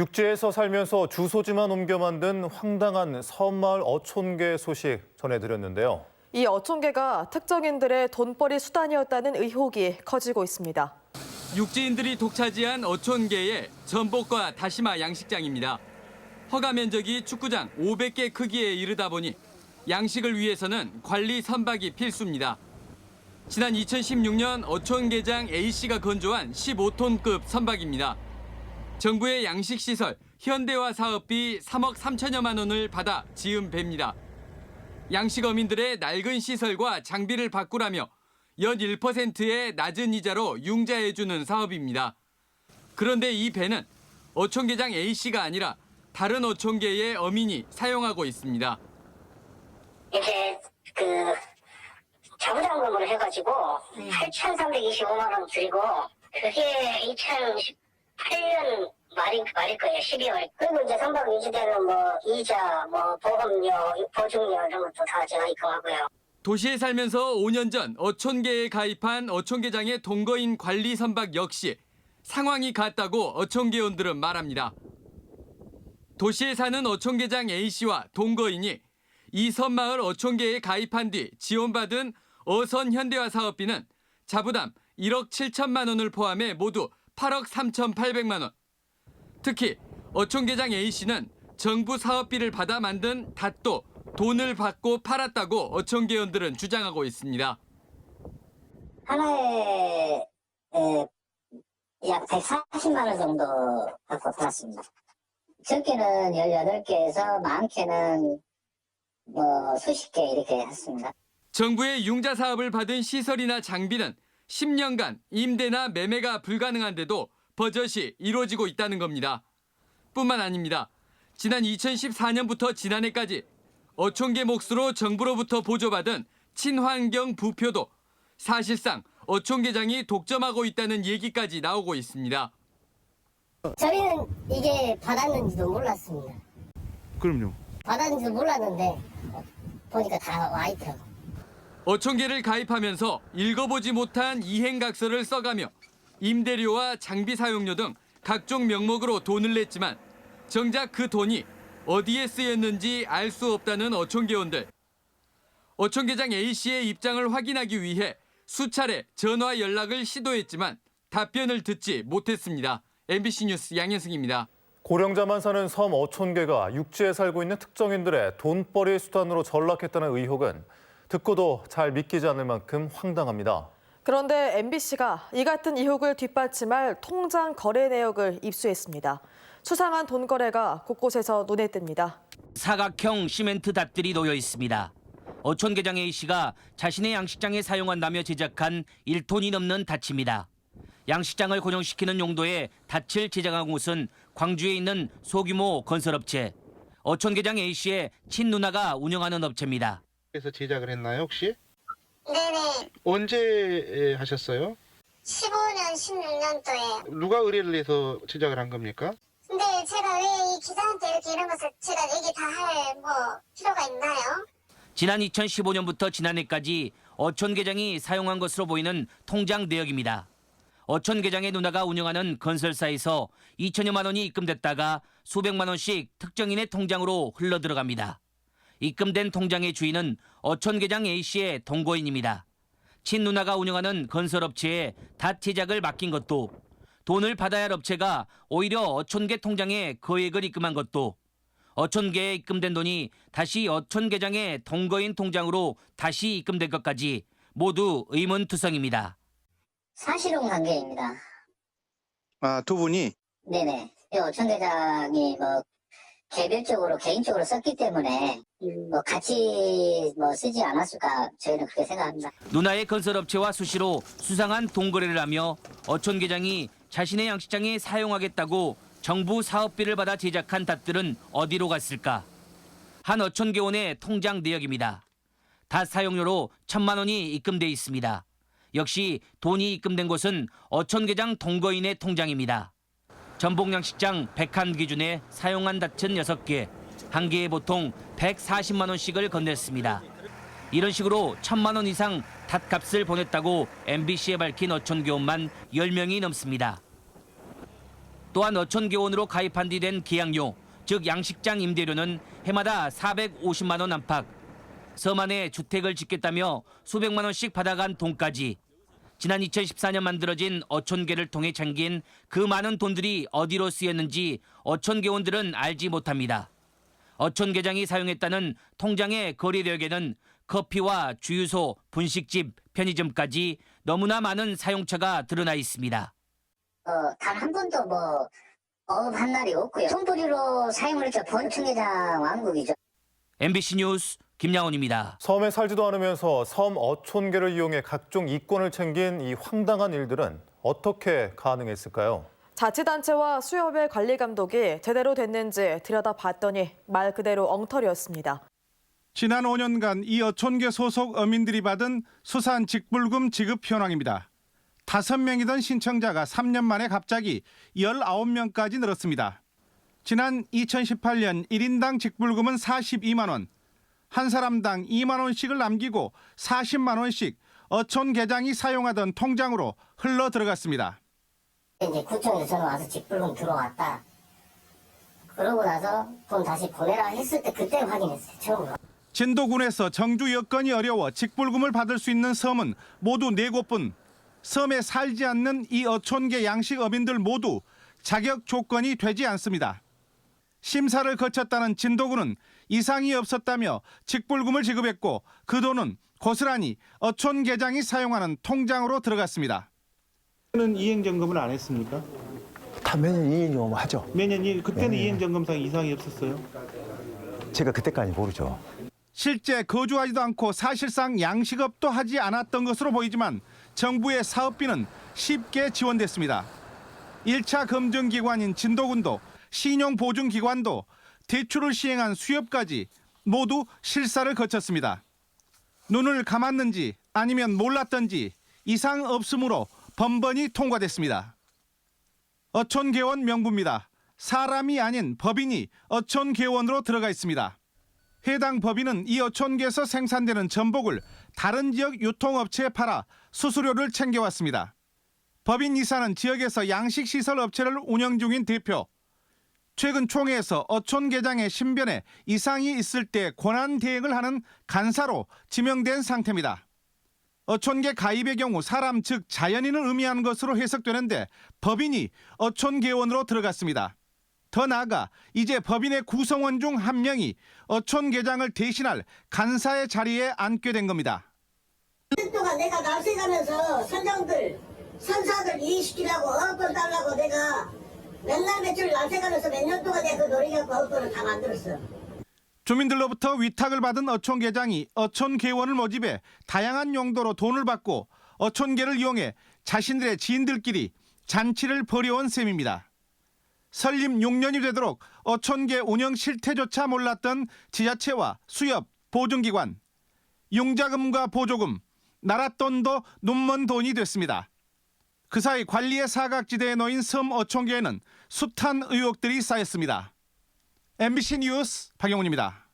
육지에서 살면서 주소지만 옮겨 만든 황당한 섬마을 어촌계 소식 전해드렸는데요. 이 어촌계가 특정인들의 돈벌이 수단이었다는 의혹이 커지고 있습니다. 육지인들이 독차지한 어촌계의 전복과 다시마 양식장입니다. 허가 면적이 축구장 500개 크기에 이르다 보니 양식을 위해서는 관리 선박이 필수입니다. 지난 2016년 어촌계장 A씨가 건조한 15톤급 선박입니다. 정부의 양식시설 현대화 사업비 3억 3천여만 원을 받아 지은 배입니다. 양식 어민들의 낡은 시설과 장비를 바꾸라며 연 1%의 낮은 이자로 융자해주는 사업입니다. 그런데 이 배는 어촌계장 A씨가 아니라 다른 어촌계의 어민이 사용하고 있습니다. 이제 자부담금으로 해가지고 8,325만 원 드리고 그게 2018년 말일 거예요. 12월. 그리고 이제 선박 유지되는 이자, 보험료, 보증료 이런 것도 다 제가 입금하고요. 도시에 살면서 5년 전 어촌계에 가입한 어촌계장의 동거인 관리 선박 역시 상황이 같다고 어촌계원들은 말합니다. 도시에 사는 어촌계장 A씨와 동거인이 이 섬마을 어촌계에 가입한 뒤 지원받은 어선 현대화 사업비는 자부담 1억 7천만 원을 포함해 모두 8억 3,800만 원. 특히 어촌계장 A씨는 정부 사업비를 받아 만든 닷도 돈을 받고 팔았다고 어촌계원들은 주장하고 있습니다. 하나에 약 140만 원 정도 받고 팔았습니다. 적게는 18개에서 많게는 수십 개 이렇게 했습니다. 정부의 융자 사업을 받은 시설이나 장비는 10년간 임대나 매매가 불가능한데도 버젓이 이루어지고 있다는 겁니다. 뿐만 아닙니다. 지난 2014년부터 지난해까지 어촌계 몫으로 정부로부터 보조받은 친환경 부표도 사실상 어촌계장이 독점하고 있다는 얘기까지 나오고 있습니다. 저희는 이게 받았는지도 몰랐습니다. 그럼요. 받았는지도 몰랐는데 보니까 다 와 있더라고요. 어촌계를 가입하면서 읽어보지 못한 이행각서를 써가며 임대료와 장비 사용료 등 각종 명목으로 돈을 냈지만 정작 그 돈이 어디에 쓰였는지 알 수 없다는 어촌계원들. 어촌계장 A씨의 입장을 확인하기 위해 수차례 전화 연락을 시도했지만 답변을 듣지 못했습니다. MBC 뉴스 양현승입니다. 고령자만 사는 섬 어촌계가 육지에 살고 있는 특정인들의 돈벌이 수단으로 전락했다는 의혹은 듣고도 잘 믿기지 않을 만큼 황당합니다. 그런데 MBC가 이 같은 의혹을 뒷받침할 통장 거래 내역을 입수했습니다. 수상한 돈 거래가 곳곳에서 눈에 띕니다. 사각형 시멘트 닷들이 놓여 있습니다. 어촌계장 A씨가 자신의 양식장에 사용한다며 제작한 1톤이 넘는 닷입니다. 양식장을 고정시키는 용도의 닷을 제작한 곳은 광주에 있는 소규모 건설업체. 어촌계장 A씨의 친누나가 운영하는 업체입니다. 그래서 제작을 했나요, 혹시? 네네. 언제 하셨어요? 15년, 16년도에. 누가 의뢰를 해서 제작을 한 겁니까? 근데 제가 왜 이 기자한테 이런 것을 제가 얘기 다 할 필요가 있나요? 지난 2015년부터 지난해까지 어촌계장이 사용한 것으로 보이는 통장 내역입니다. 어촌계장의 누나가 운영하는 건설사에서 2천여만 원이 입금됐다가 수백만 원씩 특정인의 통장으로 흘러들어갑니다. 입금된 통장의 주인은 어촌계장 A씨의 동거인입니다. 친누나가 운영하는 건설업체에 닷 제작을 맡긴 것도, 돈을 받아야 할 업체가 오히려 어촌계 통장에 거액을 입금한 것도, 어촌계에 입금된 돈이 다시 어촌계장의 동거인 통장으로 다시 입금된 것까지 모두 의문투성입니다. 사실혼 관계입니다. 아, 두 분이? 네네. 어촌계장이 개별적으로 개인적으로 썼기 때문에 같이 쓰지 않았을까 저희는 그렇게 생각합니다. 누나의 건설업체와 수시로 수상한 돈거래를 하며 어촌계장이 자신의 양식장에 사용하겠다고 정부 사업비를 받아 제작한 닷들은 어디로 갔을까? 한 어촌계원의 통장 내역입니다. 닷 사용료로 1,000만 원이 입금돼 있습니다. 역시 돈이 입금된 곳은 어촌계장 동거인의 통장입니다. 전복양식장 101 기준에 사용한 닷은 6개, 한 개에 보통 140만 원씩을 건넸습니다. 이런 식으로 1,000만 원 이상 닷값을 보냈다고 MBC에 밝힌 어촌계원만 10명이 넘습니다. 또한 어촌개원으로 가입한 뒤 된 계약료, 즉 양식장 임대료는 해마다 450만 원 안팎. 섬 안에 주택을 짓겠다며 수백만 원씩 받아간 돈까지. 지난 2014년 만들어진 어촌계를 통해 잠긴 그 많은 돈들이 어디로 쓰였는지 어촌계원들은 알지 못합니다. 어촌계장이 사용했다는 통장의 거래 내역에는 커피와 주유소, 분식집, 편의점까지 너무나 많은 사용처가 드러나 있습니다. 단 한 번도 어업한 날이 없고요. 돈벌이로 사용을 했죠. 본청계장 왕국이죠. MBC 뉴스 김양원입니다. 섬에 살지도 않으면서 섬 어촌계를 이용해 각종 이권을 챙긴 이 황당한 일들은 어떻게 가능했을까요? 자치단체와 수협의 관리 감독이 제대로 됐는지 들여다봤더니 말 그대로 엉터리였습니다. 지난 5년간 이 어촌계 소속 어민들이 받은 수산 직불금 지급 현황입니다. 5명이던 신청자가 3년 만에 갑자기 19명까지 늘었습니다. 지난 2018년 1인당 직불금은 42만 원, 한 사람당 2만 원씩을 남기고 40만 원씩 어촌계장이 사용하던 통장으로 흘러 들어갔습니다. 이제 구청에서 전화 와서 직불금 들어왔다. 그러고 나서 돈 다시 보내라 했을 때 그때 확인했어요. 처음으로. 진도군에서 정주 여건이 어려워 직불금을 받을 수 있는 섬은 모두 4곳뿐. 섬에 살지 않는 이 어촌계 양식 어민들 모두 자격 조건이 되지 않습니다. 심사를 거쳤다는 진도군은 이상이 없었다며 직불금을 지급했고 그 돈은 고스란히 어촌계장이 사용하는 통장으로 들어갔습니다. 는 이행점검을 안 했습니까? 다 매년 이행점검 하죠. 매년 그때는 네. 이행점검상 이상이 없었어요. 제가 그때까지 모르죠. 실제 거주하지도 않고 사실상 양식업도 하지 않았던 것으로 보이지만 정부의 사업비는 쉽게 지원됐습니다. 1차 검증기관인 진도군도 신용보증기관도 대출을 시행한 수협까지 모두 실사를 거쳤습니다. 눈을 감았는지 아니면 몰랐던지 이상 없으므로 번번이 통과됐습니다. 어촌개원 명부입니다. 사람이 아닌 법인이 어촌개원으로 들어가 있습니다. 해당 법인은 이 어촌계에서 생산되는 전복을 다른 지역 유통업체에 팔아 수수료를 챙겨왔습니다. 법인 이사는 지역에서 양식시설 업체를 운영 중인 대표. 최근 총회에서 어촌계장의 신변에 이상이 있을 때 권한 대행을 하는 간사로 지명된 상태입니다. 어촌계 가입의 경우 사람 즉 자연인을 의미하는 것으로 해석되는데 법인이 어촌계원으로 들어갔습니다. 더 나아가 이제 법인의 구성원 중 한 명이 어촌계장을 대신할 간사의 자리에 앉게 된 겁니다. 1년 동안 내가 날씨 가면서 선장들, 선사들 이해시키려고 어업권 달라고 내가 맨날 며칠 날씨 가면서 몇 년 동안 내가 그 노력하고 어업권을 다 만들었어. 주민들로부터 위탁을 받은 어촌계장이 어촌계원을 모집해 다양한 용도로 돈을 받고 어촌계를 이용해 자신들의 지인들끼리 잔치를 벌여온 셈입니다. 설립 6년이 되도록 어촌계 운영 실태조차 몰랐던 지자체와 수협, 보증기관, 융자금과 보조금, 나랏돈도 눈먼 돈이 됐습니다. 그 사이 관리의 사각지대에 놓인 섬 어촌계에는 숱한 의혹들이 쌓였습니다. MBC 뉴스 박영훈입니다.